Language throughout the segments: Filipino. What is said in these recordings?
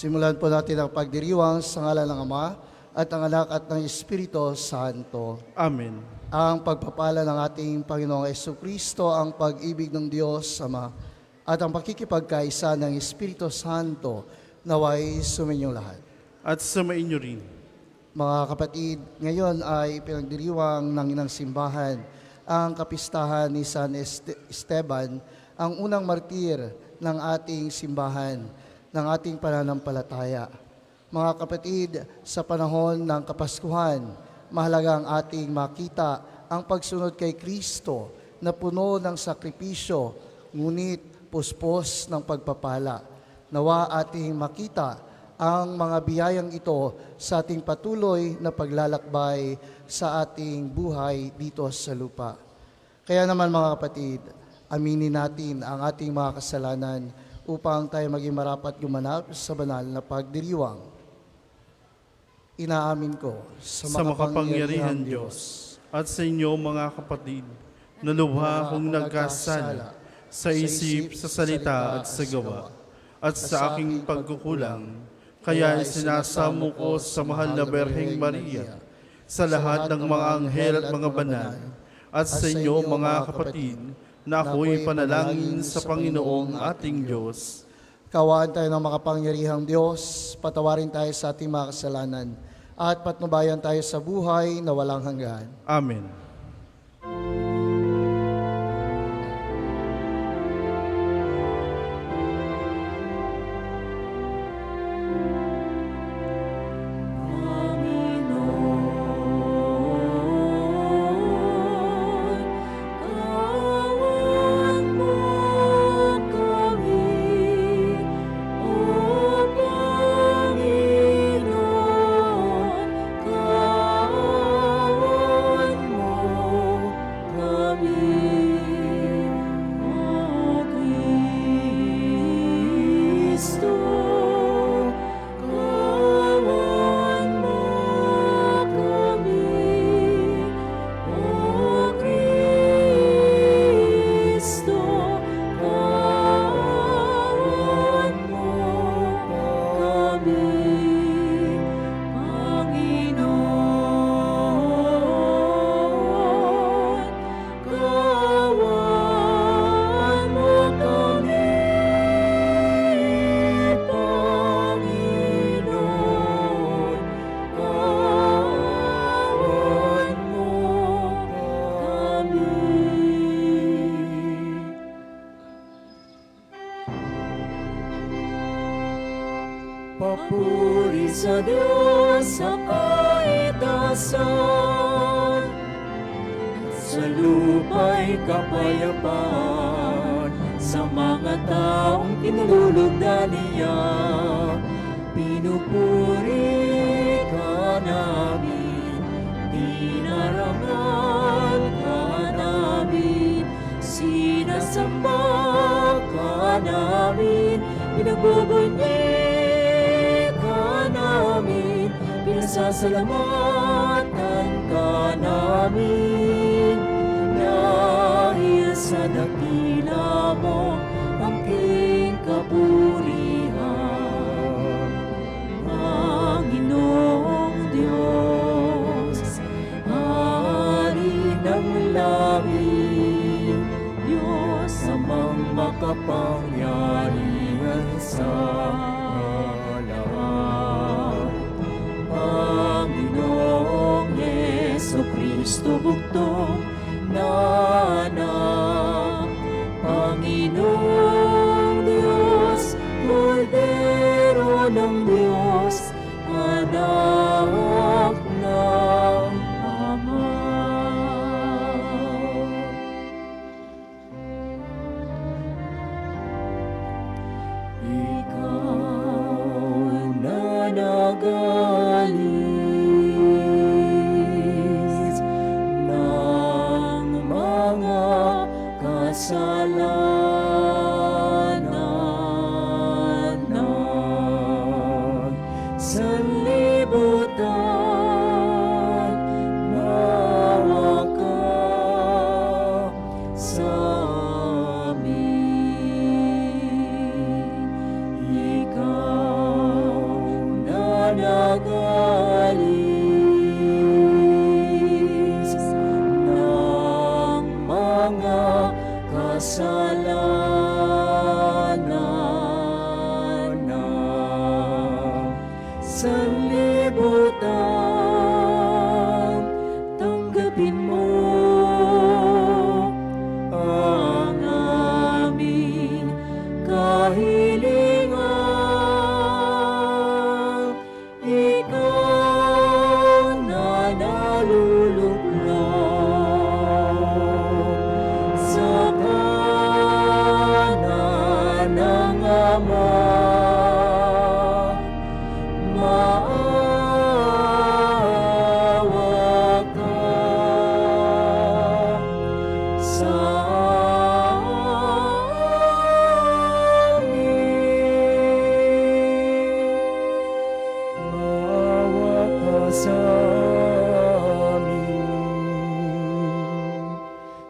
Simulan po natin ang pagdiriwang sa ngalan ng Ama at ng Anak at ng Espiritu Santo. Amen. Ang pagpapala ng ating Panginoong Jesucristo, ang pag-ibig ng Diyos Ama, at ang pakikipagkaisa ng Espiritu Santo naway suminyong lahat. At sumainyo rin. Mga kapatid, ngayon ay pinagdiriwang ng inang simbahan ang kapistahan ni San Esteban, ang unang martir ng ating simbahan, ng ating pananampalataya. Mga kapatid, sa panahon ng Kapaskuhan, mahalaga ang ating makita ang pagsunod kay Kristo na puno ng sakripisyo, ngunit puspos ng pagpapala. Nawa ating makita ang mga biyayang ito sa ating patuloy na paglalakbay sa ating buhay dito sa lupa. Kaya naman mga kapatid, aminin natin ang ating mga kasalanan upang tayo maging marapat gumanap sa banal na pagdiriwang. Inaamin ko sa makapangyarihan Diyos at sa inyo mga kapatid, na lubha akong nagkasala sa isip, sa salita at sa gawa, at sa aking pagkukulang, kaya sinasamo ko sa mahal na Berheng Maria, sa lahat ng mga anghel at mga banal, at sa inyo mga kapatid, na ako'y panalangin sa Panginoong ating Diyos. Kawaan tayo ng makapangyarihang Diyos, patawarin tayo sa ating mga kasalanan, at patnubayan tayo sa buhay na walang hanggan. Amen. Papuri sa Diyos sa kaitasan, sa lupa'y kapayapaan, sa mga taong kinulugdan niya. Pinupuri ka namin, dinarangal ka namin, sinasamba ka namin, pinagbubunyi namin, pinasasalamatan ka namin, dahil sa dakila mo ang king kapurihan. Panginoong Diyos, Hari ng langit, Diyos amang makapangyarihan sa Panginoong Jesucristo bugtong na anak, Panginoong Diyos, Kordero ng Diyos, anak ng Ama. Ikaw na nagaling ng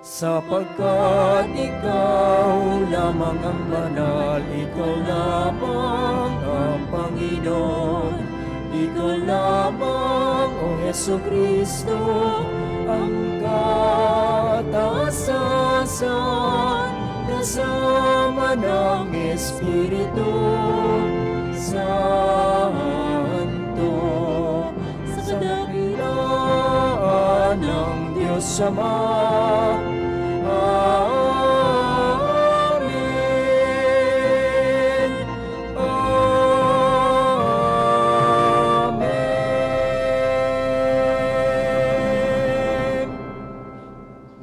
sapagkat ikaw lamang ang banal, ikaw lamang ang Panginoon, ikaw lamang, O Hesu Kristo, ang kataasasan, kasama ng Espiritu Santo, sa kadakilaan ng Diyos Ama. Amen. Amen.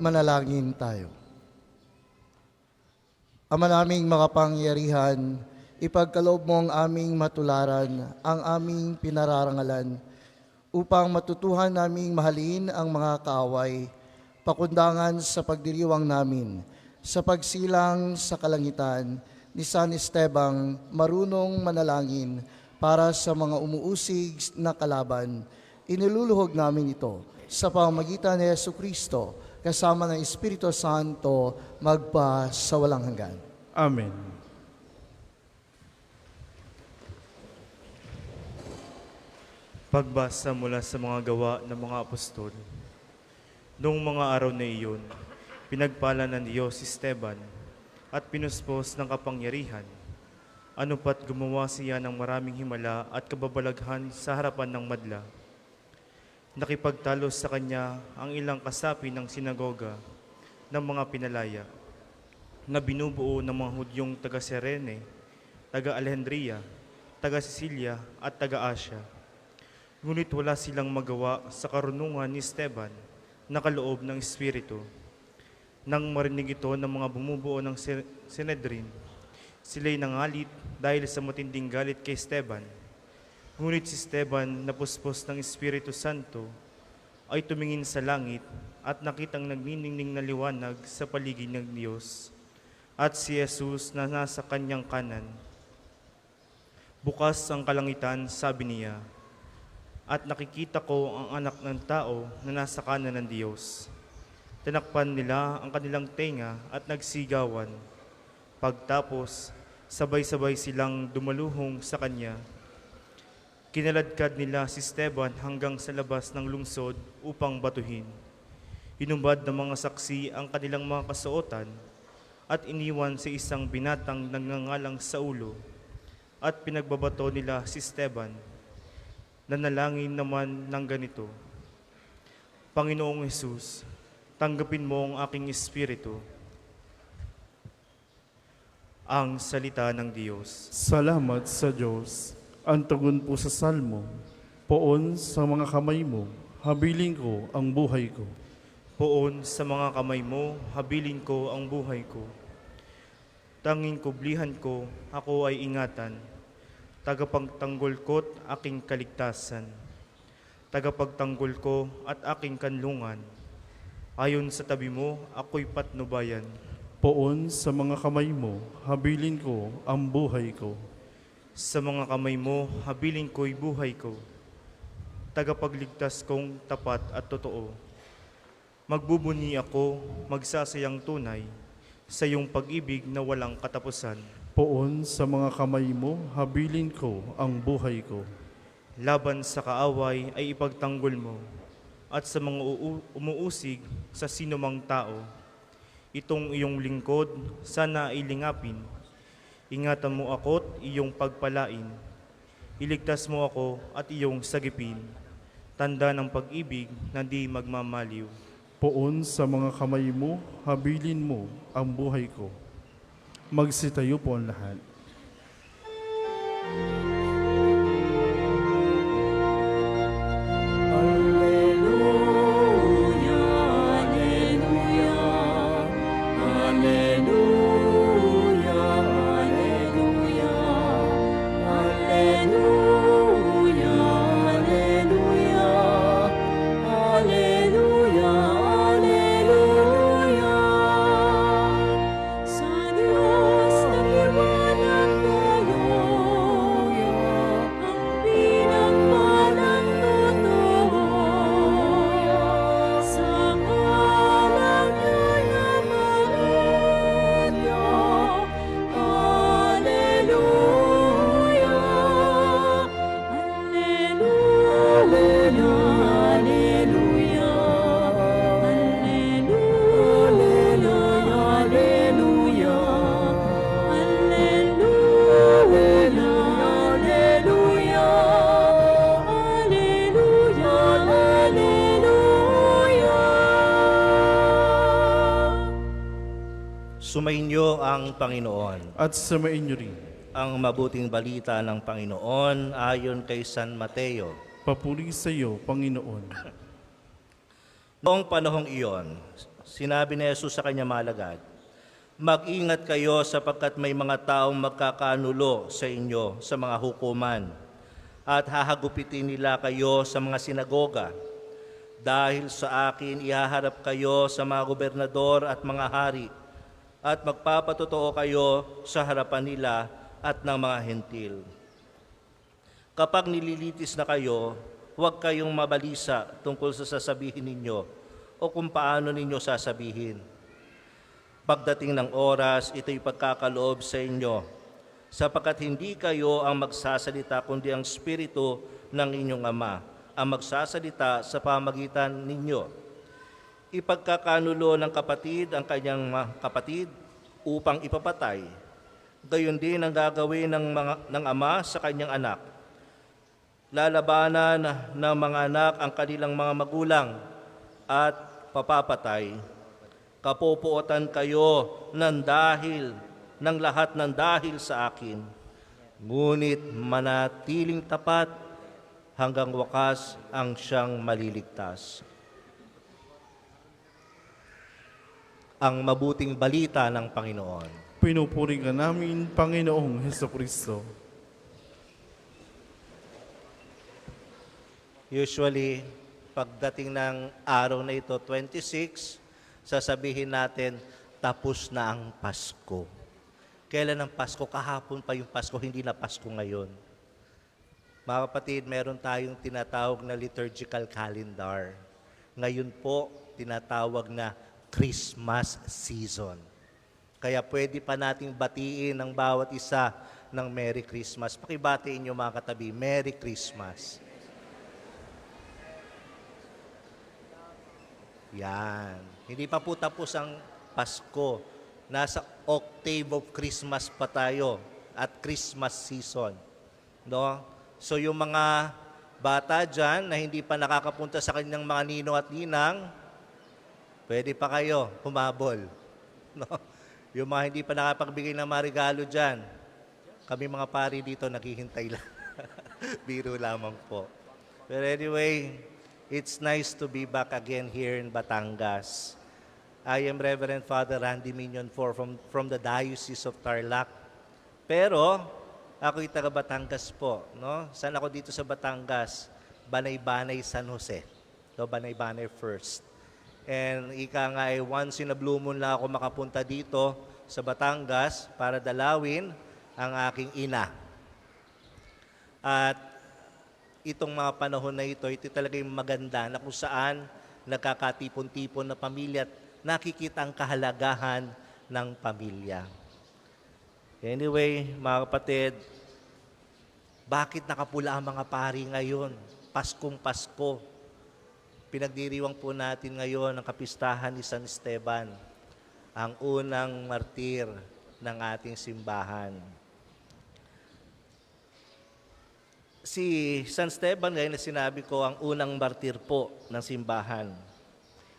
Manalangin tayo. Ama naming makapangyarihan, ipagkaloob mo ang aming matularan, ang aming pinararangalan, upang matutuhan naming mahalin ang mga kaaway, pakundangan sa pagdiriwang namin, sa pagsilang sa kalangitan ni San Esteban, marunong manalangin para sa mga umuusig na kalaban. Iniluluhog namin ito sa pamamagitan ni Yesu Kristo, kasama ng Espiritu Santo, magpa sa walang hanggan. Amen. Pagbasa mula sa mga gawa ng mga apostol. Noong mga araw na iyon, pinagpala ng Diyos si Esteban at pinuspos ng kapangyarihan. Ano pat gumawa siya ng maraming himala at kababalaghan sa harapan ng madla. Nakipagtalo sa kanya ang ilang kasapi ng sinagoga ng mga pinalaya na binubuo ng mga Hudyong taga-Serene, taga-Alejandria, taga-Sicilia at taga-Asya. Ngunit wala silang magawa sa karunungan ni Esteban na kaloob ng Espiritu. Nang marinig ito ng mga bumubuo ng Sanhedrin, sila'y nangalit dahil sa matinding galit kay Esteban. Ngunit si Esteban, napuspos ng Espiritu Santo, ay tumingin sa langit at nakitang nagniningning na liwanag sa paligid ng Diyos at si Jesus na nasa kanyang kanan. Bukas ang kalangitan, sabi niya, at nakikita ko ang anak ng tao na nasa kanan ng Diyos. Tinakpan nila ang kanilang tenga at nagsigawan. Pagtapos, sabay-sabay silang dumaluhong sa kanya. Kinaladkad nila si Esteban hanggang sa labas ng lungsod upang batuhin. Hinubad ng mga saksi ang kanilang mga kasuotan at iniwan sa isang binatang nagngangalang Saulo at pinagbabato nila si Esteban. Nanalangin naman ng ganito, Panginoong Hesus, tanggapin mo ang aking espiritu. Ang salita ng Diyos. Salamat sa Diyos. Ang tugon po sa salmo, poon sa mga kamay mo, habilin ko ang buhay ko. Poon sa mga kamay mo, habilin ko ang buhay ko. Tanging kublihan ko, ako ay ingatan. Tagapagtanggol ko't aking kaligtasan. Tagapagtanggol ko at aking kanlungan. Ayon sa tabi mo, ako'y patnubayan. Poon sa mga kamay mo, habilin ko ang buhay ko. Sa mga kamay mo, habilin ko'y buhay ko. Tagapagligtas kong tapat at totoo. Magbubuni ako, magsasayang tunay, sa iyong pag-ibig na walang katapusan. Poon sa mga kamay mo, habilin ko ang buhay ko. Laban sa kaaway ay ipagtanggol mo, at sa mga umuusig sa sinumang tao. Itong iyong lingkod, sana ilingapin. Ingatan mo ako't iyong pagpalain. Iligtas mo ako at iyong sagipin. Tanda ng pag-ibig na di magmamaliw. Poon sa mga kamay mo, habilin mo ang buhay ko. Magsitayo po ang lahat. Alleluia, alleluia, alleluia, alleluia, alleluia, alleluia, alleluia. Sa Diyos nagliwanag kayo, Sumainyo ang Panginoon. At sumainyo rin. Ang mabuting balita ng Panginoon ayon kay San Mateo. Papuri sa iyo, Panginoon. Noong panahong iyon, sinabi ni Jesus sa kanyang mga alagad, "Mag-ingat kayo sapagkat may mga taong magkakanulo sa inyo sa mga hukuman at hahagupitin nila kayo sa mga sinagoga. Dahil sa akin ihaharap kayo sa mga gobernador at mga hari at magpapatotoo kayo sa harapan nila at ng mga hentil. Kapag nililitis na kayo, huwag kayong mabalisa tungkol sa sasabihin ninyo o kung paano ninyo sasabihin. Pagdating ng oras, ito'y pagkakaloob sa inyo, sapagkat hindi kayo ang magsasalita kundi ang Espiritu ng inyong Ama ang magsasalita sa pamagitan ninyo. Ipagkakanulo ng kapatid ang kanyang kapatid upang ipapatay. Gayon din ang gagawin ng ama sa kanyang anak. Lalabanan ng mga anak ang kanilang mga magulang at papapatay. Kapopuotan kayo ng lahat ng dahil sa akin. Ngunit manatiling tapat hanggang wakas ang siyang maliligtas." Ang mabuting balita ng Panginoon. Pinupuri ka namin, Panginoong Hesukristo. Usually, pagdating ng araw na ito, 26, sasabihin natin, tapos na ang Pasko. Kailan ang Pasko? Kahapon pa yung Pasko, hindi na Pasko ngayon. Mga kapatid, meron tayong tinatawag na liturgical calendar. Ngayon po, tinatawag na Christmas season. Kaya pwede pa nating batiin ang bawat isa ng Merry Christmas. Pakibatiin niyo mga katabi, Merry Christmas. Yan. Hindi pa po tapos ang Pasko. Nasa octave of Christmas pa tayo at Christmas season. No? So yung mga bata dyan na hindi pa nakakapunta sa kanyang mga ninong at ninang, pwede pa kayo humabol. No? Yung mga hindi pa nakapagbigay ng mga regalo dyan, kami mga pari dito naghihintay lang. Biro lamang po. But anyway, it's nice to be back again here in Batangas. I am Reverend Father Randy Minion from the Diocese of Tarlac. Pero ako'y taga Batangas po. No? Saan ako dito sa Batangas? Banay-Banay, San Jose. So, Banay-Banay first. And ika nga ay once in a blue moon lang ako makapunta dito sa Batangas para dalawin ang aking ina. At itong mga panahon na ito talaga yung maganda na kung saan nagkakatipon-tipon na pamilya at nakikita ang kahalagahan ng pamilya. Anyway, mga kapatid, bakit nakapula ang mga pari ngayon? Paskong Pasko. Pinagdiriwang po natin ngayon ang kapistahan ni San Esteban, ang unang martir ng ating simbahan. Si San Esteban, ngayon na sinabi ko, ang unang martir po ng simbahan.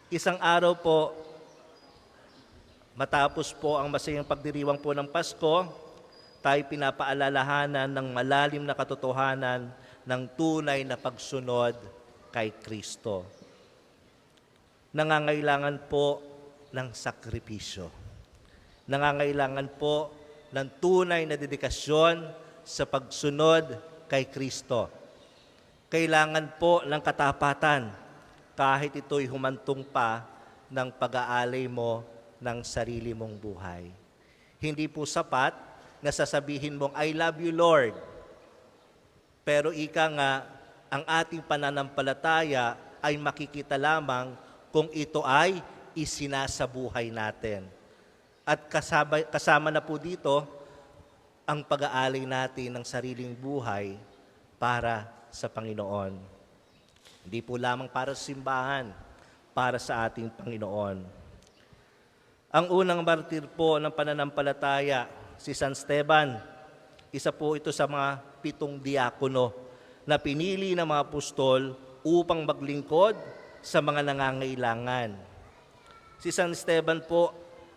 Isang araw po, matapos po ang masayang pagdiriwang po ng Pasko, tayo pinapaalalahanan ng malalim na katotohanan ng tunay na pagsunod kay Kristo. Nangangailangan po ng sakripisyo. Nangangailangan po ng tunay na dedikasyon sa pagsunod kay Kristo. Kailangan po ng katapatan kahit ito'y humantong pa ng pag-aalay mo ng sarili mong buhay. Hindi po sapat na sasabihin mong, I love you, Lord. Pero ika nga, ang ating pananampalataya ay makikita lamang kung ito ay isinasabuhay natin. At kasama na po dito ang pag-aalay natin ng sariling buhay para sa Panginoon. Hindi po lamang para sa simbahan, para sa ating Panginoon. Ang unang martir po ng pananampalataya, si San Esteban, isa po ito sa mga 7 diakono na pinili ng mga apostol upang maglingkod sa mga nangangailangan. Si San Esteban po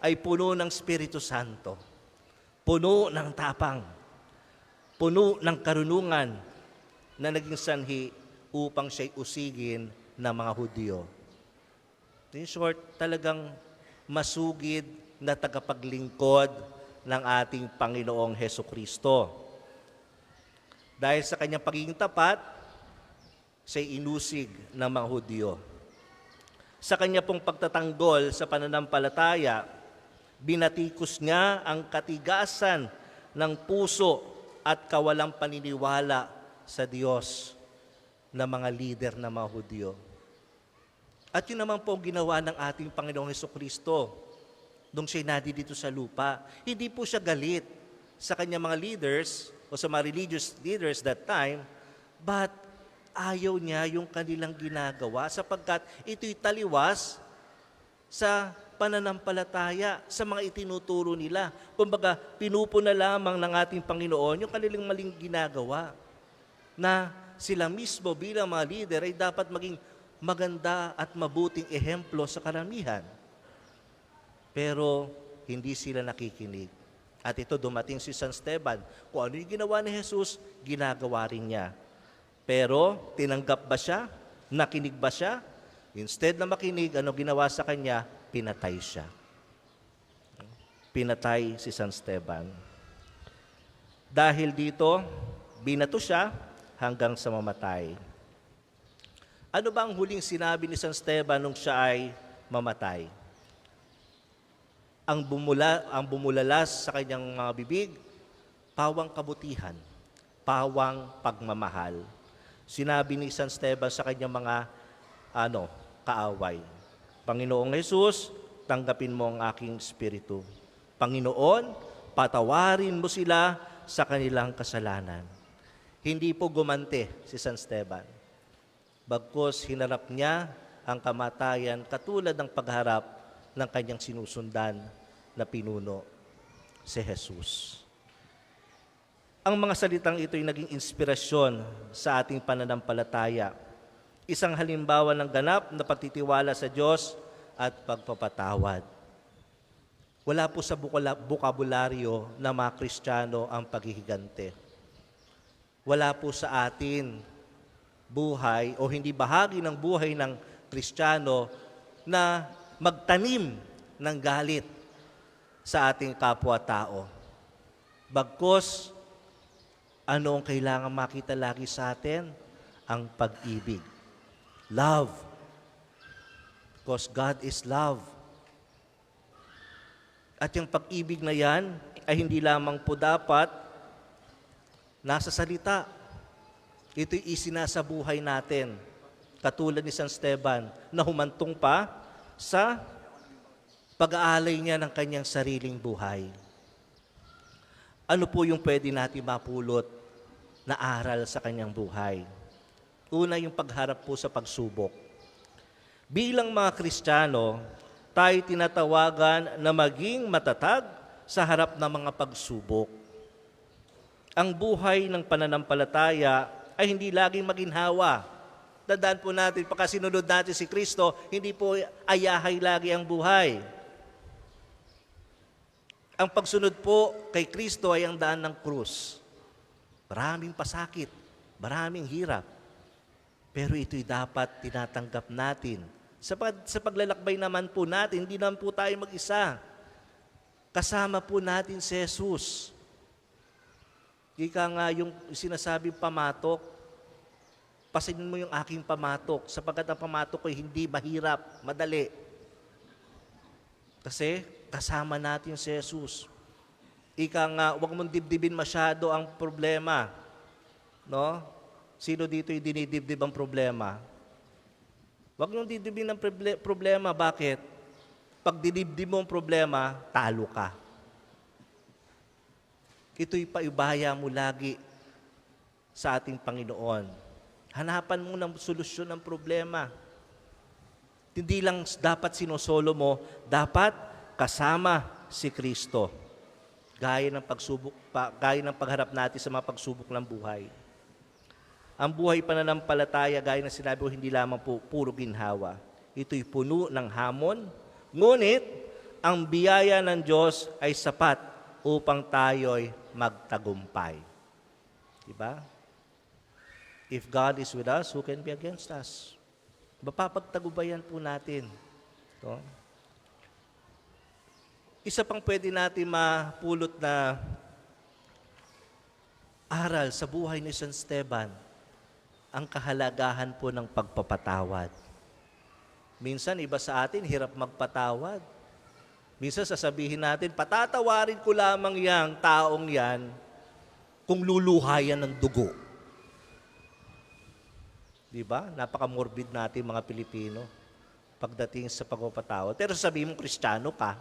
ay puno ng Espiritu Santo, puno ng tapang, puno ng karunungan na naging sanhi upang siya'y usigin ng mga Hudyo. In short, talagang masugid na tagapaglingkod ng ating Panginoong Hesukristo. Dahil sa kanyang pagiging tapat, siya'y inusig ng mga Hudyo. Sa kanya pong pagtatanggol sa pananampalataya, binatikos niya ang katigasan ng puso at kawalang paniniwala sa Diyos ng mga lider ng mga Hudyo. At yun naman po ang ginawa ng ating Panginoong Hesukristo nung siya'y dito sa lupa. Hindi po siya galit sa kanyang mga leaders o sa mga religious leaders that time, but ayaw niya yung kanilang ginagawa sapagkat ito'y taliwas sa pananampalataya, sa mga itinuturo nila. Kumbaga, pinupuna lamang ng ating Panginoon yung kanilang maling ginagawa na sila mismo bilang mga leader ay dapat maging maganda at mabuting ehemplo sa karamihan. Pero hindi sila nakikinig. At ito dumating si San Esteban. Kung ano yung ginawa ni Jesus, ginagawa rin niya. Pero tinanggap ba siya? Nakinig ba siya? Instead na makinig, ano ginawa sa kanya? Pinatay siya. Pinatay si San Esteban. Dahil dito, binato siya hanggang sa mamatay. Ano ba ang huling sinabi ni San Esteban nung siya ay mamatay? Ang bumulalas sa kanyang mga bibig, pawang kabutihan, pawang pagmamahal. Sinabi ni San Esteban sa kanyang mga kaaway, Panginoong Jesus, tanggapin mo ang aking espiritu. Panginoon, patawarin mo sila sa kanilang kasalanan. Hindi po gumante si San Esteban. Bagkus hinarap niya ang kamatayan katulad ng pagharap ng kanyang sinusundan na pinuno, si Jesus. Ang mga salitang ito ay naging inspirasyon sa ating pananampalataya. Isang halimbawa ng ganap na pagtitiwala sa Diyos at pagpapatawad. Wala po sa bukabularyo ng mga Kristiyano ang paghihigante. Wala po sa atin buhay o hindi bahagi ng buhay ng Kristiyano na magtanim ng galit sa ating kapwa-tao. Bagkus, ano ang kailangan makita lagi sa atin? Ang pag-ibig. Love. Because God is love. At yung pag-ibig na yan ay hindi lamang po dapat nasa salita. Ito'y isinasabuhay natin. Katulad ni San Esteban na humantong pa sa pag-aalay niya ng kanyang sariling buhay. Ano po yung pwede natin mapulot na aral sa kanyang buhay? Una, yung pagharap po sa pagsubok. Bilang mga Kristiyano, tayo tinatawagan na maging matatag sa harap ng mga pagsubok. Ang buhay ng pananampalataya ay hindi laging maginhawa. Tandaan po natin, pagkasinunod natin si Kristo, hindi po ayahay lagi ang buhay. Ang pagsunod po kay Kristo ay ang daan ng krus. Maraming pasakit, maraming hirap. Pero ito'y dapat tinatanggap natin. Sa paglalakbay naman po natin, hindi naman po tayo mag-isa. Kasama po natin si Jesus. Ika nga yung sinasabing pamatok, pasanin mo yung aking pamatok, sapagkat ang pamatok ko hindi mahirap, madali. Kasi kasama natin si Jesus. Ika nga, huwag mong dibdibin masyado ang problema. No? Sino dito yung dinidibdib ang problema? Huwag mong didibdibin ang problema. Bakit? Pag dinibdib mo ang problema, talo ka. Ito'y paibaya mo lagi sa ating Panginoon. Hanapan mo ng solusyon ng problema. Hindi lang dapat sinosolo mo, dapat kasama si Kristo. Gaya ng pagharap natin sa mga pagsubok ng buhay. Ang buhay pananampalataya, gaya ng sinabi ko, hindi lamang po puro ginhawa. Ito'y puno ng hamon, ngunit ang biyaya ng Diyos ay sapat upang tayo'y magtagumpay. Diba? If God is with us, who can be against us? Mapapagtagubayan po natin. Ito. Isa pang pwede natin mapulot na aral sa buhay ni San Esteban, ang kahalagahan po ng pagpapatawad. Minsan, iba sa atin, hirap magpatawad. Minsan, sasabihin natin, patatawarin ko lamang yang taong yan kung luluhayan ng dugo. Diba? Napaka-morbid natin mga Pilipino pagdating sa pagpapatawad. Pero sabihin mo, Kristiyano ka,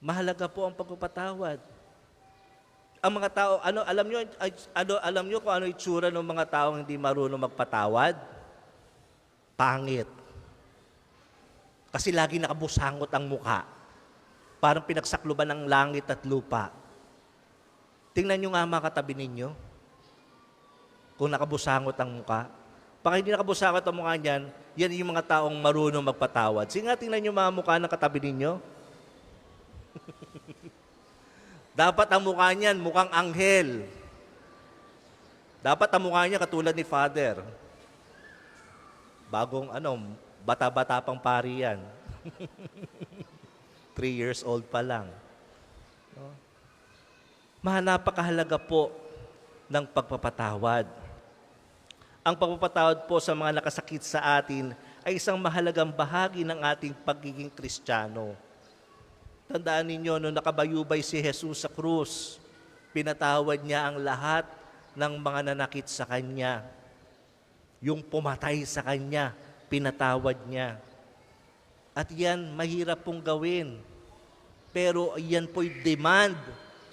mahalaga po ang pagpapatawad. Ang mga tao, alam nyo kung ano itsura ng mga taong hindi marunong magpatawad? Pangit. Kasi lagi nakabusangot ang mukha. Parang pinagsakluban ng langit at lupa. Tingnan nyo nga mga katabi ninyo. Kung nakabusangot ang mukha. Pag hindi nakabusangot ang mukha niyan, yan yung mga taong marunong magpatawad. Sige nga, tingnan nyo mga mukha ng katabi ninyo. Dapat ang mukha niyan mukhang anghel. Dapat ang mukha niya katulad ni Father. Bagong bata-bata pang pari yan. 3 years old pa lang. No? Napakahalaga po ng pagpapatawad. Ang pagpapatawad po sa mga nakasakit sa atin ay isang mahalagang bahagi ng ating pagiging Kristiyano. Tandaan ninyo, nung nakabayubay si Jesus sa krus, pinatawad niya ang lahat ng mga nanakit sa Kanya. Yung pumatay sa Kanya, pinatawad niya. At yan, mahirap pong gawin. Pero yan po'y demand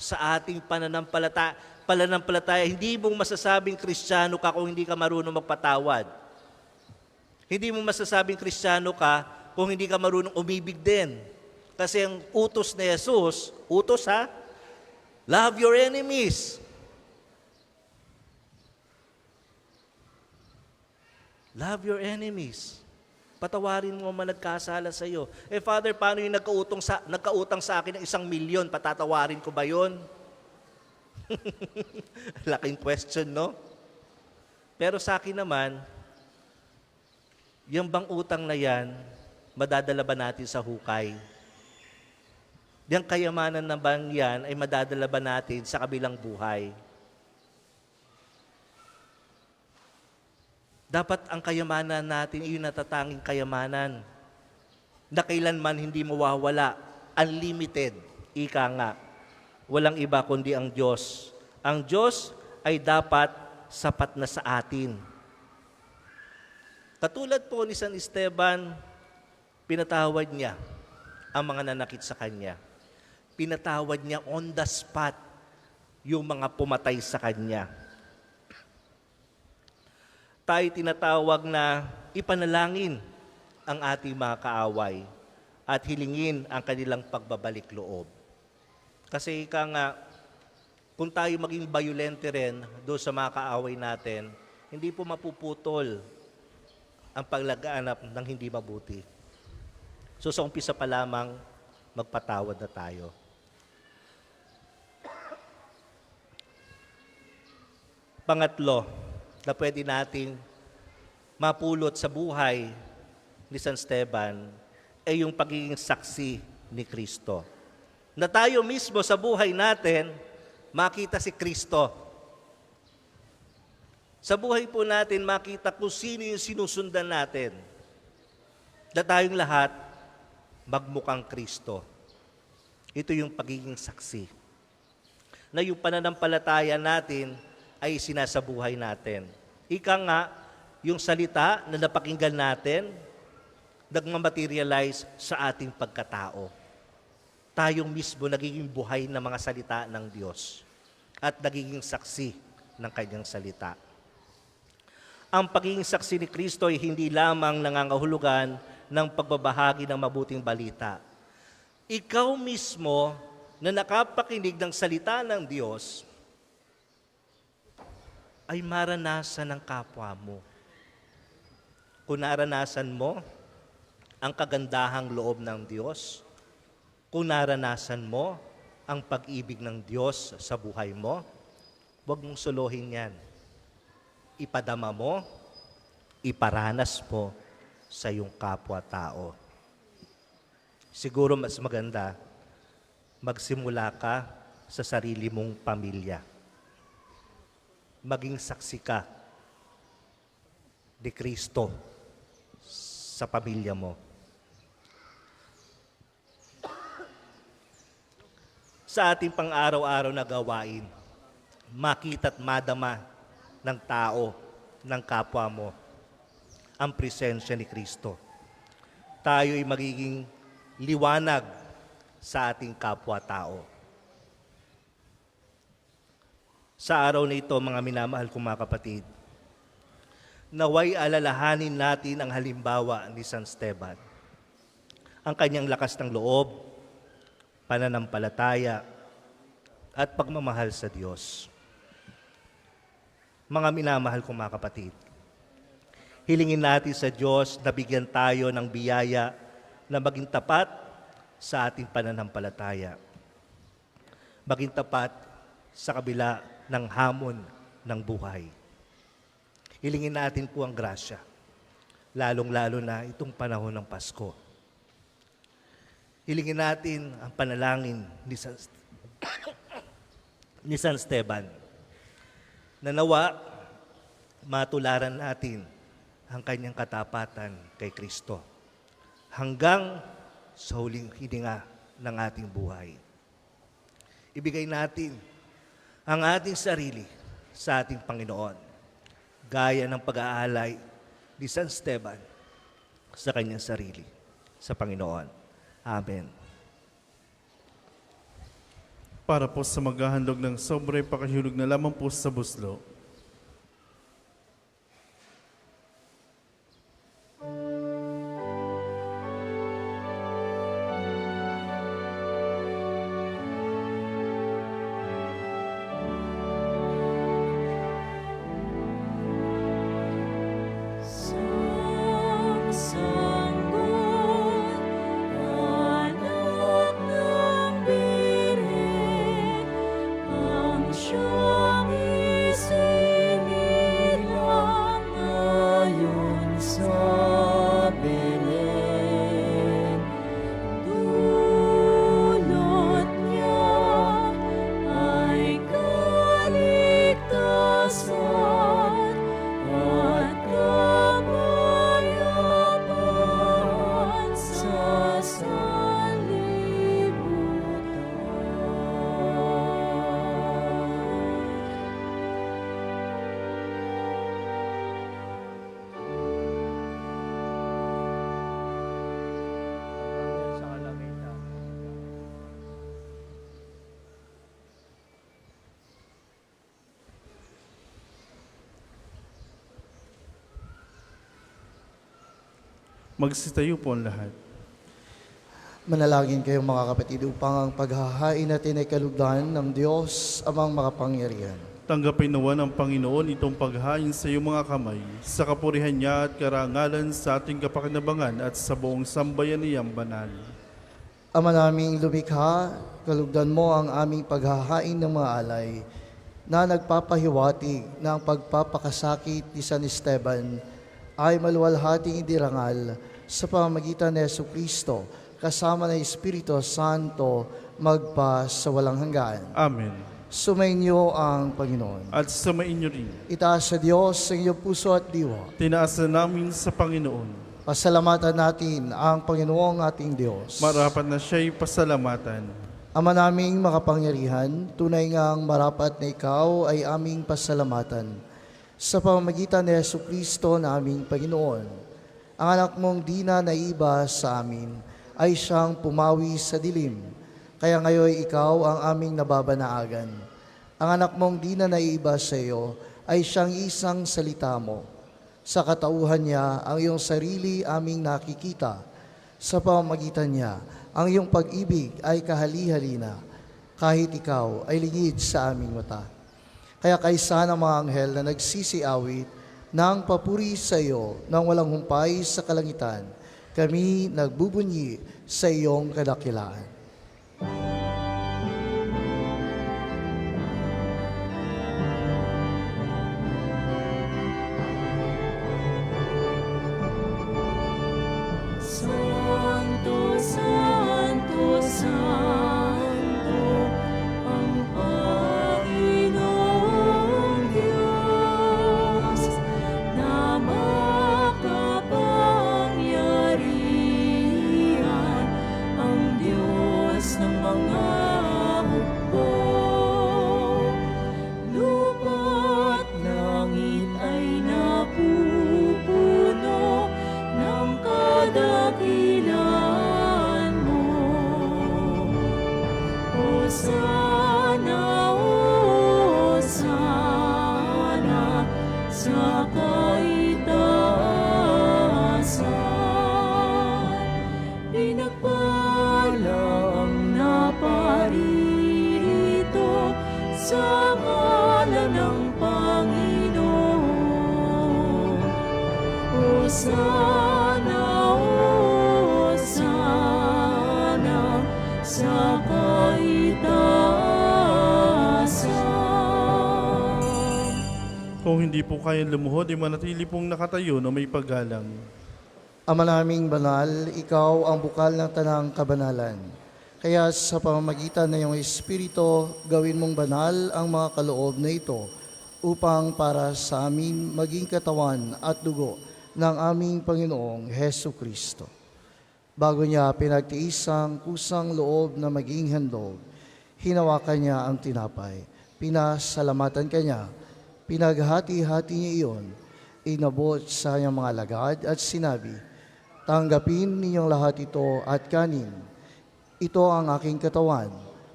sa ating pananampalataya. Hindi mong masasabing Kristiyano ka kung hindi ka marunong magpatawad. Hindi mong masasabing Kristiyano ka kung hindi ka marunong umibig din. Kasi ang utos ni Jesus, love your enemies. Love your enemies. Patawarin mo ang nagkasala sa iyo. Father, paano yung nagkautang sa akin ng 1,000,000? Patatawarin ko ba yun? Laking question, no? Pero sa akin naman, yung bang utang na yan, madadala ba natin sa hukay? Yung kayamanan na bang yan ay madadala ba natin sa kabilang buhay? Dapat ang kayamanan natin ay yung natatanging kayamanan na kailanman hindi mawawala, unlimited, ika nga. Walang iba kundi ang Diyos. Ang Diyos ay dapat sapat na sa atin. Katulad po ni San Esteban, pinatawad niya ang mga nanakit sa kanya. Pinatawad niya on the spot yung mga pumatay sa kanya. Tayo tinatawag na ipanalangin ang ating mga kaaway at hilingin ang kanilang pagbabalik loob. Kasi ika nga, kung tayo maging violente rin doon sa mga kaaway natin, hindi po mapuputol ang paglaganap ng hindi mabuti. So sa umpisa pa lamang, magpatawad na tayo. Pangatlo, na pwede nating mapulot sa buhay ni San Esteban ay yung pagiging saksi ni Kristo. Na tayo mismo sa buhay natin, makita si Kristo. Sa buhay po natin, makita kung sino yung sinusundan natin. Na tayong lahat, magmukhang Kristo. Ito yung pagiging saksi. Na yung pananampalataya natin ay sinasabuhay natin. Ika nga, yung salita na napakinggan natin, nagmamaterialize sa ating pagkatao. Tayong mismo nagiging buhay na mga salita ng Diyos at nagiging saksi ng Kanyang salita. Ang pagiging saksi ni Kristo ay hindi lamang nangangahulugan ng pagbabahagi ng mabuting balita. Ikaw mismo na nakapakinig ng salita ng Diyos ay maranasan ng kapwa mo. Kung naranasan mo, ang kagandahang loob ng Diyos, kung naranasan mo ang pag-ibig ng Diyos sa buhay mo, huwag mong suluhin yan. Ipadama mo, iparanas mo sa iyong kapwa-tao. Siguro mas maganda, magsimula ka sa sarili mong pamilya. Maging saksi ka ni Kristo sa pamilya mo. Sa ating pang-araw-araw na gawain, makita't madama ng tao, ng kapwa mo, ang presensya ni Kristo. Tayo'y magiging liwanag sa ating kapwa-tao. Sa araw na ito, mga minamahal kong mga kapatid, naway alalahanin natin ang halimbawa ni San Esteban. Ang kanyang lakas ng loob, pananampalataya, at pagmamahal sa Diyos. Mga minamahal kong mga kapatid, hilingin natin sa Diyos na bigyan tayo ng biyaya na maging tapat sa ating pananampalataya. Maging tapat sa kabila ng hamon ng buhay. Hilingin natin po ang grasya, lalong-lalo na itong panahon ng Pasko. Hilingin natin ang panalangin ni San Esteban, na nawa matularan natin ang kanyang katapatan kay Kristo hanggang sa huling hininga ng ating buhay. Ibigay natin ang ating sarili sa ating Panginoon, gaya ng pag-aalay ni San Esteban sa kanyang sarili sa Panginoon. Amen. Para po sa maghahandog ng sobre, pakihulog na lamang po sa buslo. Sanggol, anak ng Birhen, ang siyang isinilang ngayon sa Belen. Dulot niya ay kaligtasan at kapayapaan sa sanlibutan. Sa kalangitan. Magsitayo po ang lahat. Manalangin kayong mga kapatid upang ang paghahain natin ay kalugdan ng Diyos amang makapangyarihan. Tanggapin nawa ng Panginoon itong paghain sa iyong mga kamay, sa kapurihan niya at karangalan sa ating kapakinabangan at sa buong sambayaniyang banal. Ama naming lumikha, kalugdan mo ang aming paghahain ng mga alay na nagpapahiwatig na ang pagpapakasakit ni San Esteban ay maluwalhating idirangal sa pamamagitan ni Jesucristo kasama ng Espiritu Santo magpa sa walang hanggan. Amen. Sumainyo ang Panginoon. At sumainyo rin. Itaas sa Diyos sa inyong puso at diwa. Tinaasan namin sa Panginoon. Pasalamatan natin ang Panginoong ating Diyos. Marapat na siya'y pasalamatan. Ama naming makapangyarihan, tunay ngang marapat na ikaw ay aming pasalamatan sa pamamagitan ni Jesucristo na aming Panginoon. Ang anak mong di na naiba sa amin ay siyang pumawi sa dilim. Kaya ngayon ikaw ang aming nababanaagan. Ang anak mong di na naiba sa iyo ay siyang isang salita mo. Sa katauhan niya, ang iyong sarili aming nakikita. Sa pamamagitan niya, ang iyong pag-ibig ay kahali-halina, kahit ikaw ay lingid sa aming mata. Kaya kaysa ng mga anghel na nagsisiawit ng papuri sa iyo nang walang humpay sa kalangitan, kami nagbubunyi sa iyong kadakilaan. Santo, Santo, Santo, ang Panginoong Diyos, na makapangyarihan, ang Diyos ng mga hukbo. Lupa't langit ay napupuno ng kadakilaan mo. Hosana, Hosana, sa kaitaasan. Pinagpala ang naparirito sa ngalan ng Panginoon. Hosana, Hosana, sa kaitaasan. Kung hindi po kayang lumuhod, ay manatili pong nakatayo na may paggalang. Ama naming banal, ikaw ang bukal ng tanang kabanalan. Kaya sa pamamagitan ng iyong Espiritu, gawin mong banal ang mga kaloob na ito upang para sa amin maging katawan at dugo ng aming Panginoong Heso Kristo. Bago niya pinagtiis ang kusang loob na maging handog, hinawakan niya ang tinapay, pinasalamatan kanya, pinaghati-hati niya iyon, inabot sa kanyang mga alagad at sinabi, "Tanggapin ninyong lahat ito at kanin. Ito ang aking katawan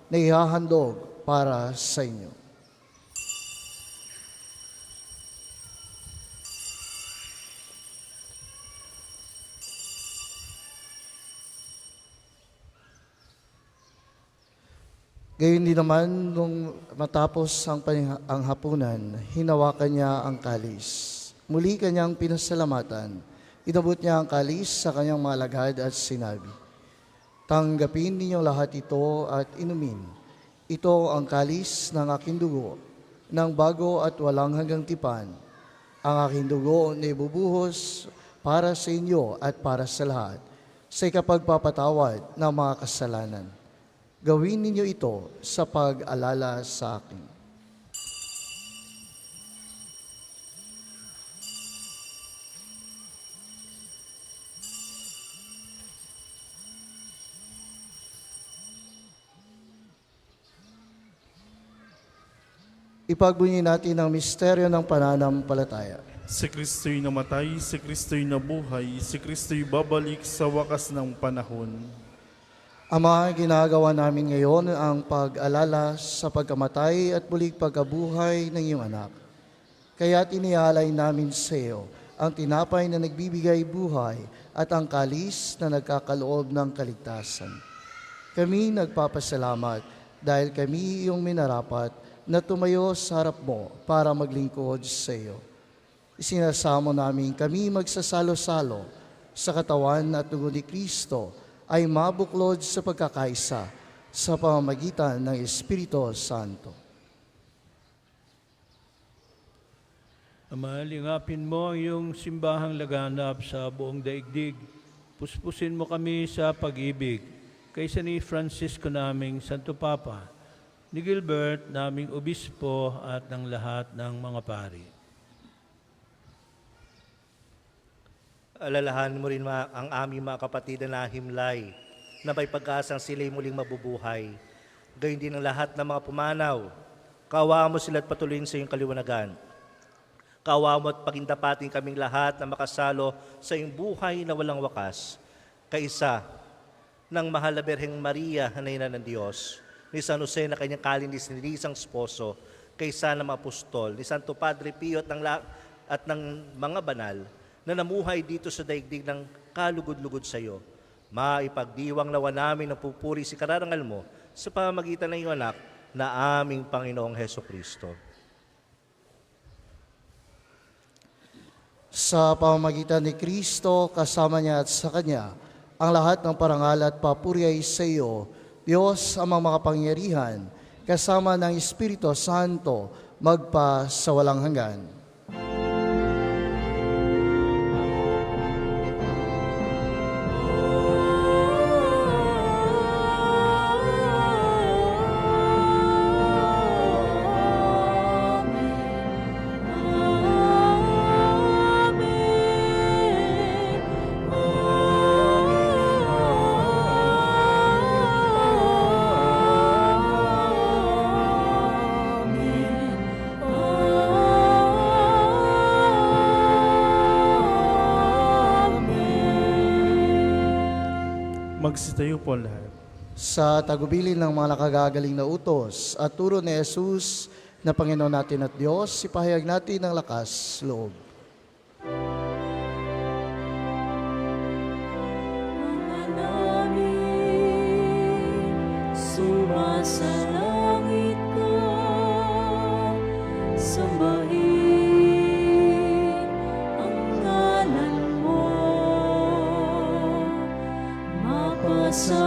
na ihahandog para sa inyo." Gayon din naman, nung matapos ang hapunan, hinawakan niya ang kalis. Muli kanyang pinasalamatan. Inabot niya ang kalis sa kanyang mga alagad at sinabi, "Tanggapin ninyong lahat ito at inumin. Ito ang kalis ng aking dugo, ng bago at walang hanggang tipan. Ang aking dugo na ibubuhos para sa inyo at para sa lahat, sa ikapagpapatawad ng mga kasalanan. Gawin ninyo ito sa pag-alala sa akin." Ipagbunyi natin ang misteryo ng pananampalataya. Si Kristo'y namatay, si Kristo'y nabuhay, si Kristo'y babalik sa wakas ng panahon. Ama, ginagawa namin ngayon ang pag-alala sa pagkamatay at muling pagkabuhay ng iyong anak. Kaya tinialay namin sa iyo ang tinapay na nagbibigay buhay at ang kalis na nagkakaloob ng kaligtasan. Kami nagpapasalamat dahil kami iyong minarapat na tumayo sa harap mo para maglingkod sa iyo. Isinasamo namin kami magsasalo-salo sa katawan at dugo ni Kristo ay mabuklod sa pagkakaisa sa pamamagitan ng Espiritu Santo. Ama, lingapin mo ang iyong simbahang laganap sa buong daigdig. Puspusin mo kami sa pag-ibig, kaysa ni Francisco naming Santo Papa, ni Gilbert naming Obispo at ng lahat ng mga pari. Alalahan mo rin ang aming mga kapatid na nahimlay, na may pag-asang sila'y muling mabubuhay. Gayon din ang lahat ng mga pumanaw. Kaawaan mo sila at patuloyin sa iyong kaliwanagan. Kaawaan mo at pagindapatin kaming lahat na makasalo sa iyong buhay na walang wakas. Kaisa ng mahal na Berheng Maria, na ina ng Diyos, ni San Jose na kanyang kalinis ni isang sposo, kaisa ng mga apostol, ni Santo Padre Pio at ng mga banal, na namuhay dito sa daigdig ng kalugod-lugod sa iyo. Maipagdiwang nawa namin ang pupuri si kararangal mo sa pamamagitan ng iyong anak na aming Panginoong Heso Kristo. sa pamamagitan ni Kristo, kasama niya at sa Kanya, ang lahat ng parangal at papuri ay sa iyo, Diyos amang makapangyarihan, kasama ng Espiritu Santo, magpa sa walang hanggan. Magsitayo po lahat. Sa tagubilin ng mga nakagagaling na utos at turo ni Jesus na Panginoon natin at Diyos, ipahayag natin ng lakas loob. Mga namin, sumasalangit ka, sambahin ang ngalan mo, mapasa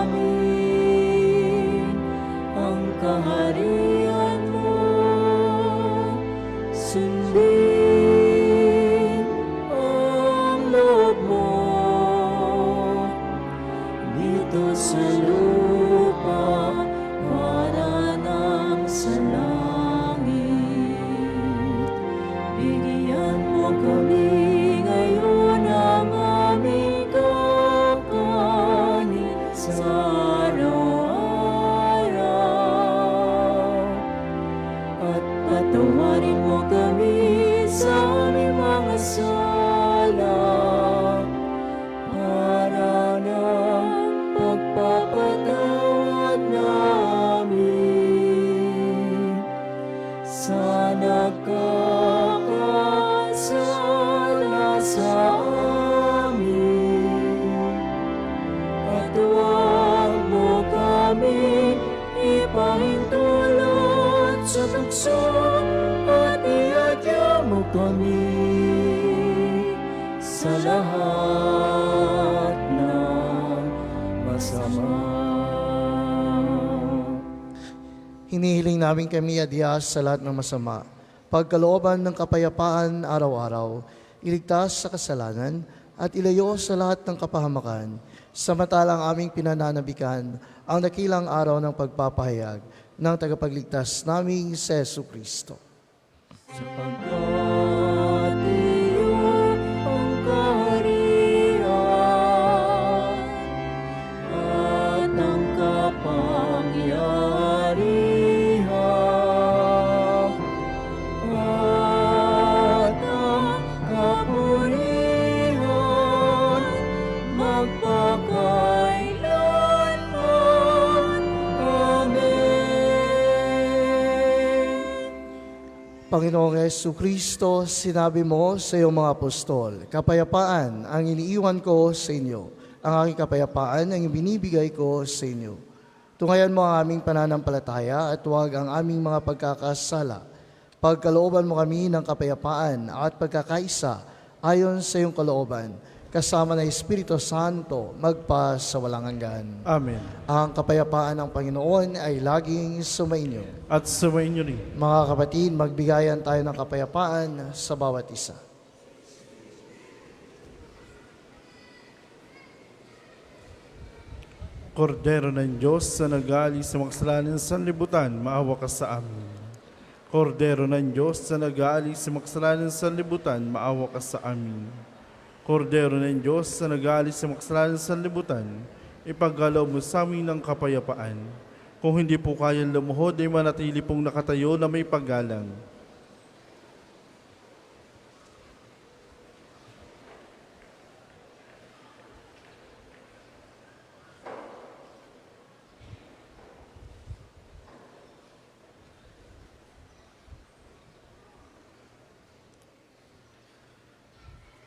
amin ang kaharian mo, sundin ang loob mo dito sa lupa para nang sa langit. Bigyan mo kami ngayon ang aming kakanin sa araw-araw, at patawarin mo kami sa aming mga sala, para ng pagpapatawad namin sa nagkakasala sa amin. At huwag mo kami ipahintulot sa tukso, at iadya mo kami sa lahat ng masama. Hinihiling namin kami adya sa lahat ng masama, pagkalooban ng kapayapaan araw-araw, iligtas sa kasalanan, at ilayo sa lahat ng kapahamakan, samantalang aming pinananabikan ang dakilang araw ng pagpapahayag ng tagapagligtas naming si Jesucristo. Sapagkat iyon ang kaharian at ang kapangyarihan at ang kapurihan magpakailanman. Amen. Panginoong Jesucristo, sinabi mo sa iyong mga apostol, kapayapaan ang iniiwan ko sa inyo, ang aking kapayapaan ang ibinibigay ko sa inyo. Tungayan mo ang aming pananampalataya at huwag ang aming mga pagkakasala. Pagkalooban mo kami ng kapayapaan at pagkakaisa ayon sa iyong kalooban, kasama ng Espiritu Santo, magpa sa walang hanggan. Amen. Ang kapayapaan ng Panginoon ay laging sumainyo. At sumainyo rin. Mga kapatid, magbigayan tayo ng kapayapaan sa bawat isa. Kordero ng Diyos sa nag-aalis sa mga kasalanan sa sanlibutan, maawa ka sa amin. Kordero ng Diyos sa nag-aalis sa mga kasalanan sa sanlibutan, maawa ka sa amin. Kordero ng Diyos sa nag-aalis sa mga kasalanan sa sanlibutan, ipagkaloob mo sa amin ng kapayapaan. Kung hindi po kayang lumuhod, ay manatili pong nakatayo na may paggalang.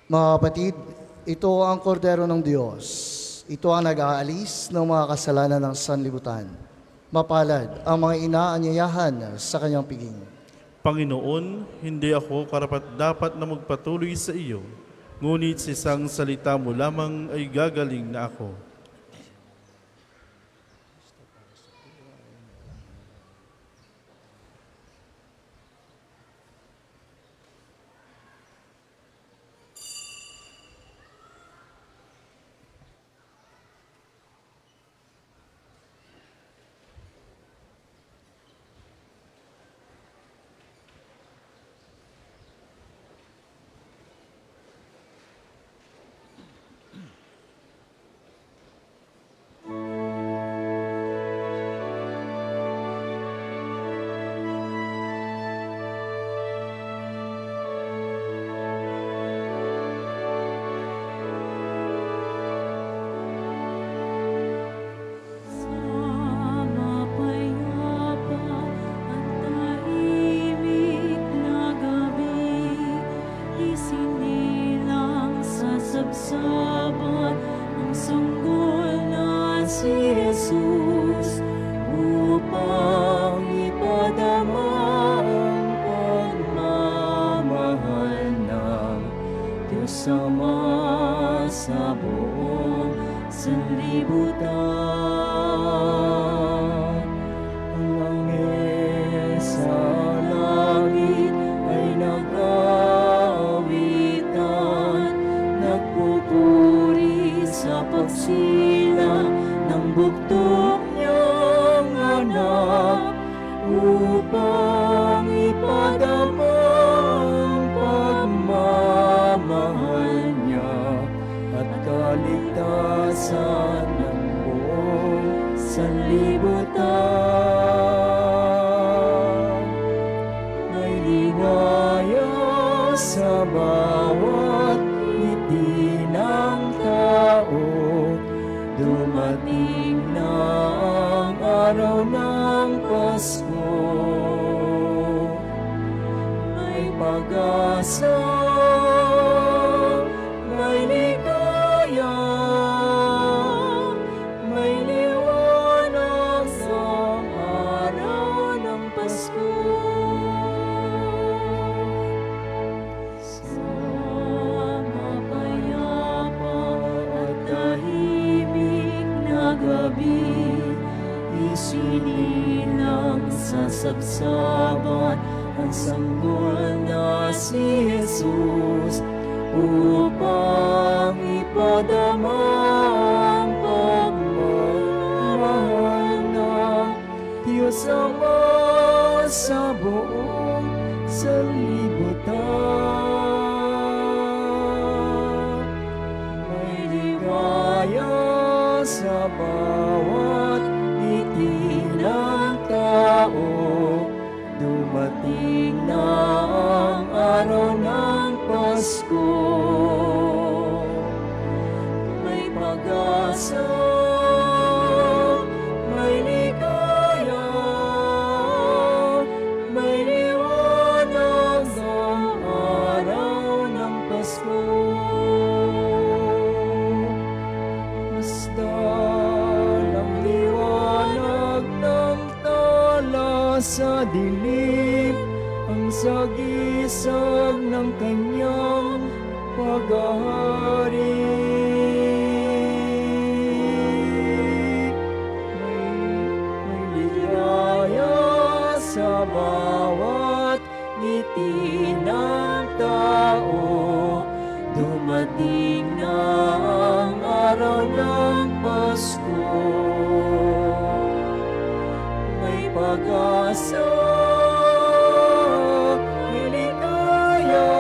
Mga kapatid, ito ang kordero ng Diyos. Ito ang nag-aalis ng mga kasalanan ng sanlibutan. Mapalad ang mga inaanyayahan sa kanyang piging. Panginoon, hindi ako karapat-dapat na magpatuloy sa iyo, ngunit sa isang salita mo lamang ay gagaling na ako. Sabsabat ang sanggol na si Jesus upang ipadama ang pagmamahal ng Diyos Ama sa buong sanlibutan. Ang anghel sa langit ay nag-aawitan, nagpupuri sa pagsilang ng bugtong niyang anak upang ipadama ang pagmamahal niya at kaligtasan ng buong sanlibutan. May ligaya sa bawat ngiti ng tao, dumating na ang araw ng Pasko. May pag-asa, may ligaya, may liwanag sa araw ng Pasko. Sa mapayapa at tahimik na gabi, isinilang sa sabsabat ang sanggol na si Jesus upang ipadama ang pagmamahal ng Diyos Ama sa buong sanlibutan. May ligaya sa bawat ngiti ng tao, dumating na ang araw ng Pasko. May pag-asa, may ligaya, may liwanag ang araw ng Pasko. Basta lang liwanag ng tala sa dilim, ang sagisag ng kanyang paghahari. May ligaya sa bawat ngiti ng tao, dumating na ang araw ng Pasko. May pag-asa, may ligaya,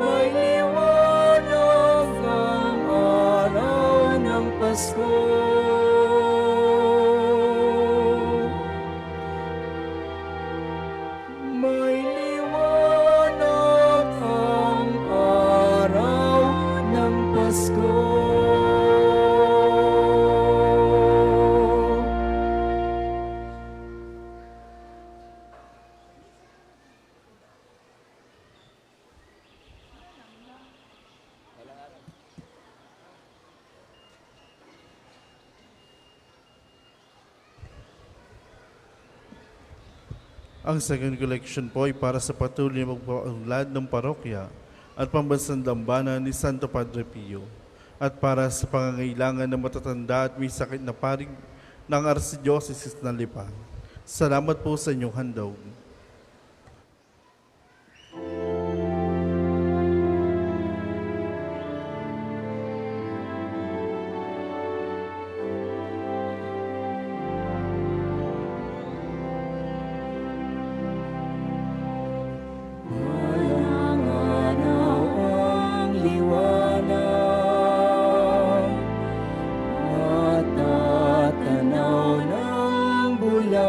may liwanag ang araw ng Pasko. May liwanag ang araw ng Pasko. Ang second collection po ay para sa patuloy na magpaunlad ng parokya at pambansang dambana ni Santo Padre Pio at para sa pangangailangan ng matatanda at may sakit na parig ng Archdiocese ng Lipa. Salamat po sa inyong handog. Walang araw ang liwanag, matatanaw ng bulan.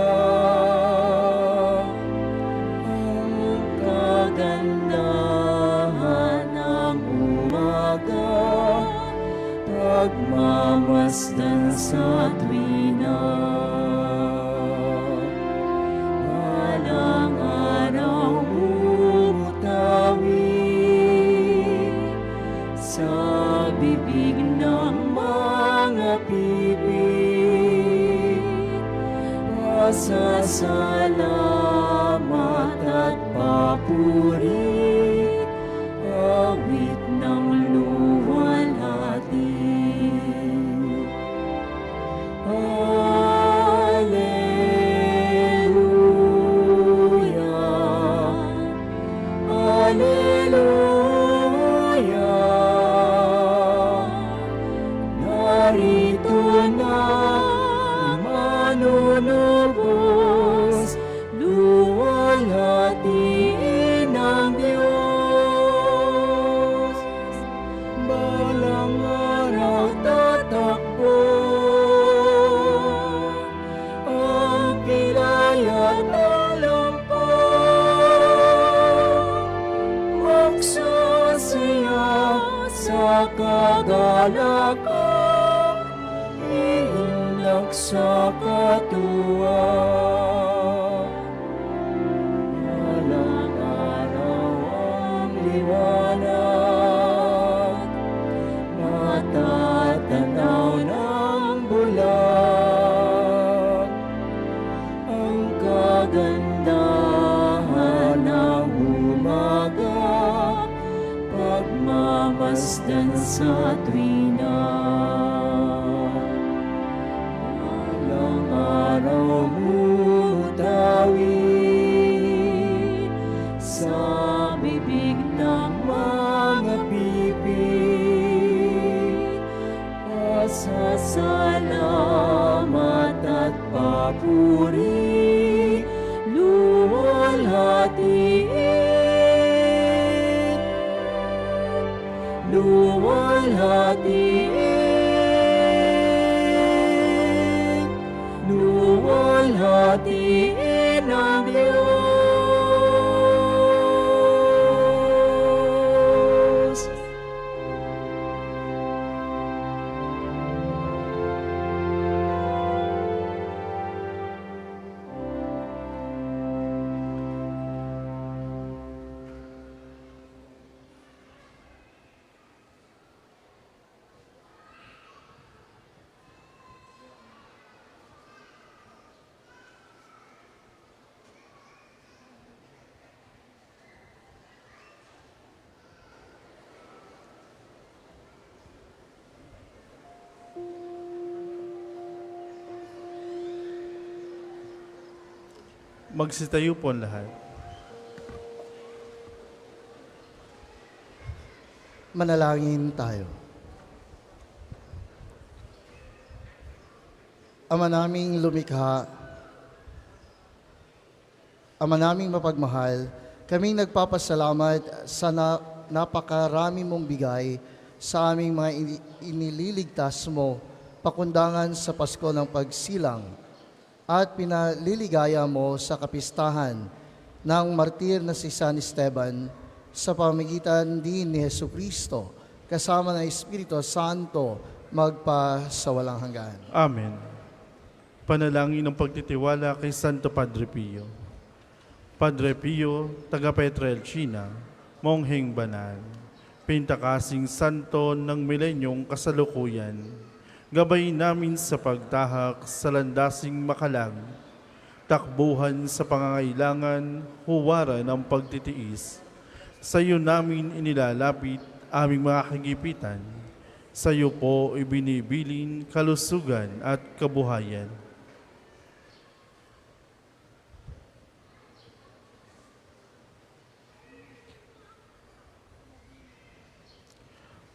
Ang kagandahan ng umaga, pagmamasdan sa tuwina. Walang araw umutawi sa bibig ng mga bibig. Pasasalamat at papuri, awit ng luwalhati. Alleluia, Alleluia. Narito na manunubos, luwalhatiin ng Diyos. Balang araw tatakbo ang pilay at talumpong, magsasaya sa kagalakan, iinlak sa katuwang. Walang araw ang liwanag, matatanaw ng bulan. Ang kagandahan ng umaga, pagmamasdan sa tuwina. Walang araw mutawi sa bibig ng mga bibig. Pasasalamat at papuri, luwalhatiin, luwalhatiin, luwalhatiin ng Diyos. Magsitayo po ang lahat. Manalangin tayo. Ama naming lumikha, Ama naming mapagmahal, kaming nagpapasalamat sa napakarami mong bigay sa aming mga inililigtas mo pakundangan sa Pasko ng Pagsilang at pinaliligaya mo sa kapistahan ng martir na si San Esteban sa pamamagitan din ni Jesucristo kasama ng Espiritu Santo magpa sa walang hanggan. Amen. Panalangin ng pagtitiwala kay Santo Padre Pio. Padre Pio, taga Petrelcina, mongheng banal, pintakasing santo ng milenyong kasalukuyan, gabay namin sa pagtahak sa landasing makalang, takbuhan sa pangangailangan, huwaran ng pagtitiis. Sa iyo namin inilalapit aming mga kagipitan. Sa iyo po ibinibilin kalusugan at kabuhayan.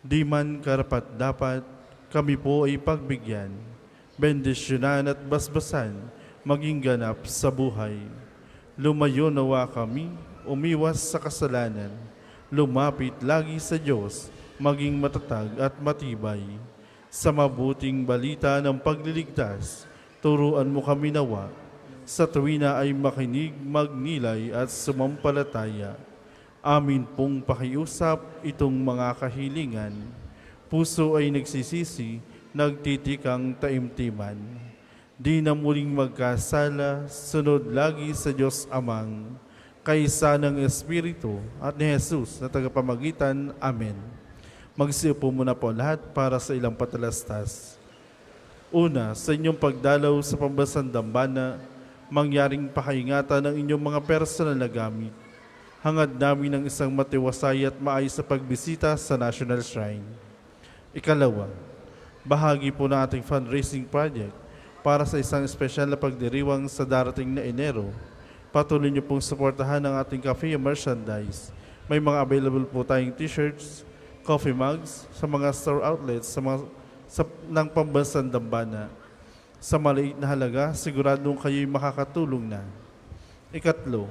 Di man karapat-dapat, kami po ay pagbigyan, bendisyonan at basbasan, maging ganap sa buhay. Lumayo nawa kami, umiwas sa kasalanan, lumapit lagi sa Diyos, maging matatag at matibay. Sa mabuting balita ng pagliligtas, turuan mo kami nawa, sa tuwina ay makinig, magnilay at sumampalataya. Amin pong pakiusap itong mga kahilingan. Puso ay nagsisisi, nagtitikang taimtiman. Di na muling magkasala, sunod lagi sa Diyos Amang, kaysa ng Espiritu at ni Jesus na tagapamagitan. Amen. Magsiupo muna po lahat para sa ilang patalastas. Una, sa inyong pagdalaw sa pambansang dambana, mangyaring pakaingatan ng inyong mga personal na gamit. Hangad namin ng isang matiwasay at maayos sa pagbisita sa National Shrine. Ikalawa, bahagi po ng ating fundraising project para sa isang espesyal na pagdiriwang sa darating na Enero. Patuloy niyo pong suportahan ang ating cafe merchandise. May mga available po tayong t-shirts, coffee mugs sa mga store outlets ng pambansang dambana. Sa maliit na halaga, siguradong kayo'y makakatulong na. Ikatlo,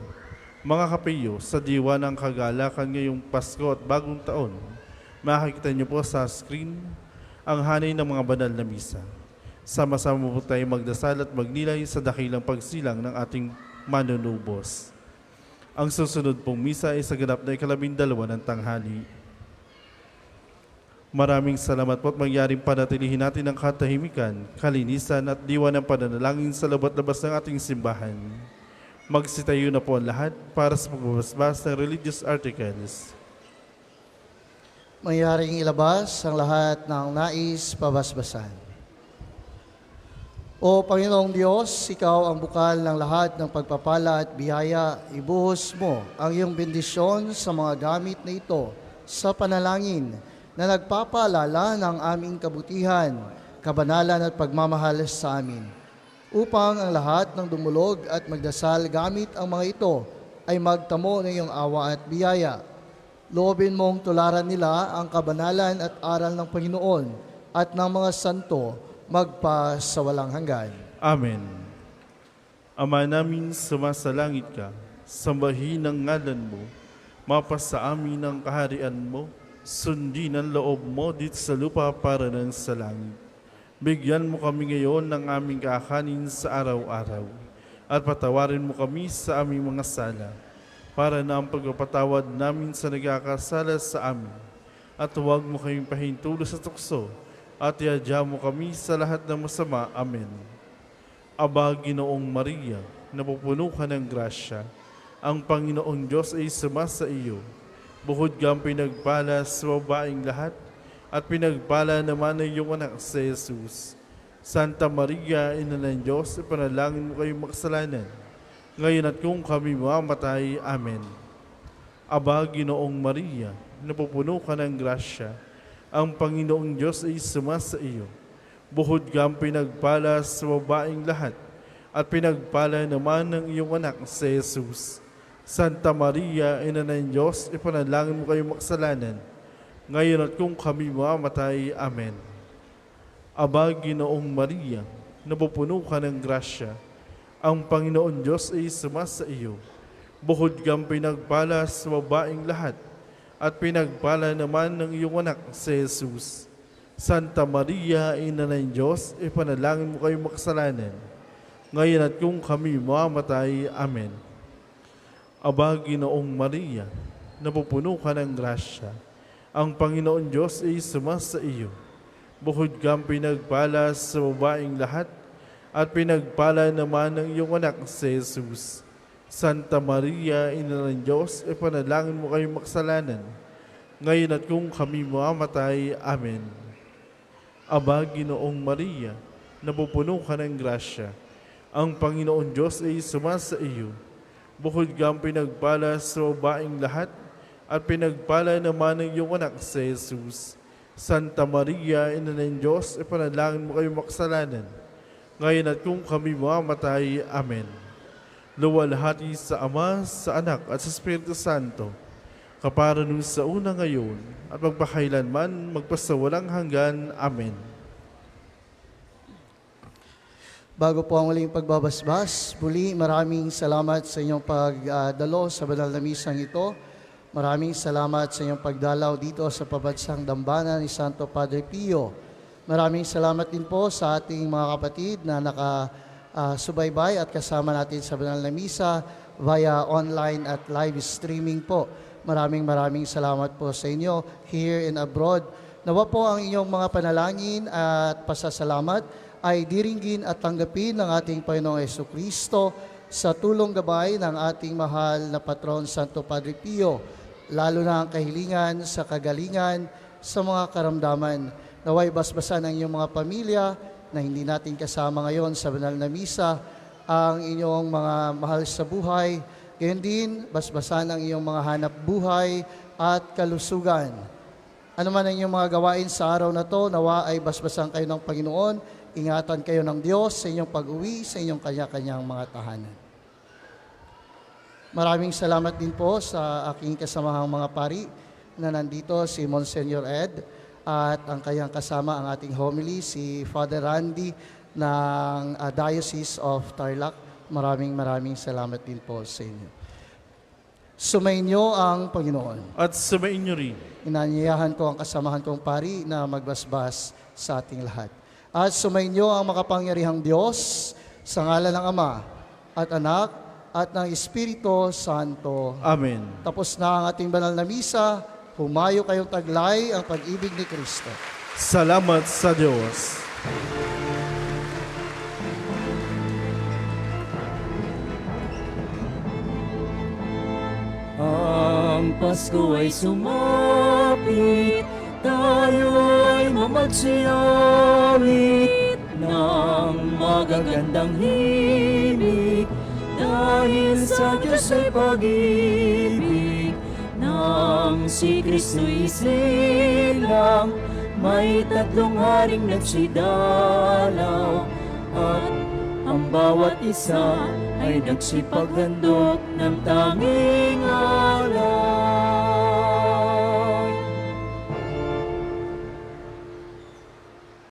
mga kapeyo, sa diwa ng kagalakan ngayong Pasko at Bagong Taon, makikita niyo po sa screen ang hanay ng mga banal na misa. Sama-sama po tayo magdasal at magnilay sa dakilang pagsilang ng ating manunubos. Ang susunod pong misa ay sa ganap na 12 ng tanghali. Maraming salamat po at mangyaring panatilihin natin ang katahimikan, kalinisan at diwa ng pananalangin sa labat-labas ng ating simbahan. Magsitayo na po ang lahat para sa pagbabasbas ng religious articles. Mangyaring ilabas ang lahat ng nais pabasbasan. O Panginoong Diyos, Ikaw ang bukal ng lahat ng pagpapala at biyaya. Ibuhos mo ang iyong bendisyon sa mga gamit na ito sa panalangin na nagpapaalala ng aming kabutihan, kabanalan at pagmamahal sa amin. Upang ang lahat ng dumulog at magdasal gamit ang mga ito ay magtamo ng iyong awa at biyaya. Loobin mong tularan nila ang kabanalan at aral ng Panginoon at ng mga santo magpa sa walang hanggan. Amen. Ama namin, sumasalangit ka, sambahin ang ngalan mo, mapasa amin ang kaharian mo, sundin ang loob mo dito sa lupa para ng sa langit. Bigyan mo kami ngayon ng aming kakanin sa araw-araw at patawarin mo kami sa aming mga sala para na ang pagpapatawad namin sa nagkakasala sa amin. At huwag mo kaming pahintulo sa tukso at iadya mo kami sa lahat ng masama. Amen. Aba, Ginoong Maria, napupuno ka ng grasya, ang Panginoong Diyos ay sumasa iyo. Bukod kang pinagpala sa babaeng lahat, at pinagpala naman ng iyong anak si Jesus. Santa Maria, Ina ng Diyos, ipanalangin mo kayong makasalanan, ngayon at kung kami mamatay. Amen. Aba, Ginoong Maria, napupuno ka ng grasya, ang Panginoong Diyos ay sumasa iyo. Bukod kang pinagpala sa babaeng lahat, at pinagpala naman ng iyong anak si Jesus. Santa Maria, Ina ng Diyos, ipanalangin mo kayong makasalanan, ngayon at kung kami mamatay. Amen. Aba, Ginoong Maria, napupuno ka ng grasya, ang Panginoon Diyos ay sumasa iyo. Bukod kang pinagpala sa babaeng lahat, at pinagpala naman ng iyong anak si Jesus. Santa Maria, Ina ng Diyos, ipanalangin mo kayong makasalanan, ngayon at kung kami mamatay. Amen. Aba, Ginoong Maria, napupuno ka ng grasya, ang Panginoon Diyos ay sumasa iyo. Bukod kang pinagpala sa babaeng lahat, at pinagpala naman ng iyong anak si Jesus. Santa Maria, Ina ng Diyos, ipanalangin mo kayong makasalanan, ngayon at kung kami mamatay. Amen. Aba, Ginoong Maria, napupuno ka ng grasya, Ang Panginoon Diyos ay sumasa iyo. Bukod kang pinagpala sa babaeng lahat, at pinagpala naman ng iyong anak sa Jesus. Santa Maria, Ina ng Diyos, ipanalangin mo kayo makasalanan, ngayon at kung kami mamatay. Amen. Luwalhati sa Ama, sa Anak, at sa Espiritu Santo, kapara nun sa una ngayon, at magpakailanman, magpasawalang hanggan. Amen. Bago po ang muling pagbabasbas, muli maraming salamat sa inyong pagdalo sa banal na misang ito. Maraming salamat sa inyong pagdalaw dito sa pabansang dambana ni Santo Padre Pio. Maraming salamat din po sa ating mga kapatid na nakasubaybay at kasama natin sa banal na misa via online at live streaming po. Maraming salamat po sa inyo here and abroad. Nawa po ang inyong mga panalangin at pasasalamat ay diringgin at tanggapin ng ating Panginoong Jesucristo sa tulong gabay ng ating mahal na patron Santo Padre Pio, lalo na ang kahilingan sa kagalingan sa mga karamdaman. Naway basbasan ang inyong mga pamilya na hindi natin kasama ngayon sa banal na misa, ang inyong mga mahal sa buhay, gayon din basbasan ang iyong mga hanap buhay at kalusugan. Ano man ang inyong mga gawain sa araw na to, nawa ay basbasan kayo ng Panginoon. Ingatan kayo ng Diyos sa inyong pag-uwi sa inyong kanya-kanyang mga tahanan. Maraming salamat din po sa aking kasamahang mga pari na nandito, si Monsignor Ed, at ang kanyang kasama, ang ating homily, si Father Randy ng Diocese of Tarlac. Maraming salamat din po sa inyo. Sumainyo ang Panginoon. At sumainyo rin. Inanyayahan ko ang kasamahan kong pari na magbasbas sa ating lahat. At sumainyo ang makapangyarihang Diyos sa ngalan ng Ama at Anak at ng Espiritu Santo. Amen. Tapos na ang ating banal na misa, humayo kayong taglay ang pag-ibig ni Kristo. Salamat sa Diyos. Ang Pasko ay sumapit, tayo'y mamagsiyawit ng magagandang himig, dahil sa Diyos ay pag-ibig, nang si Kristo'y isilang, may tatlong haring nagsidalaw, at ang bawat isa ay nagsipaghandog ng tanging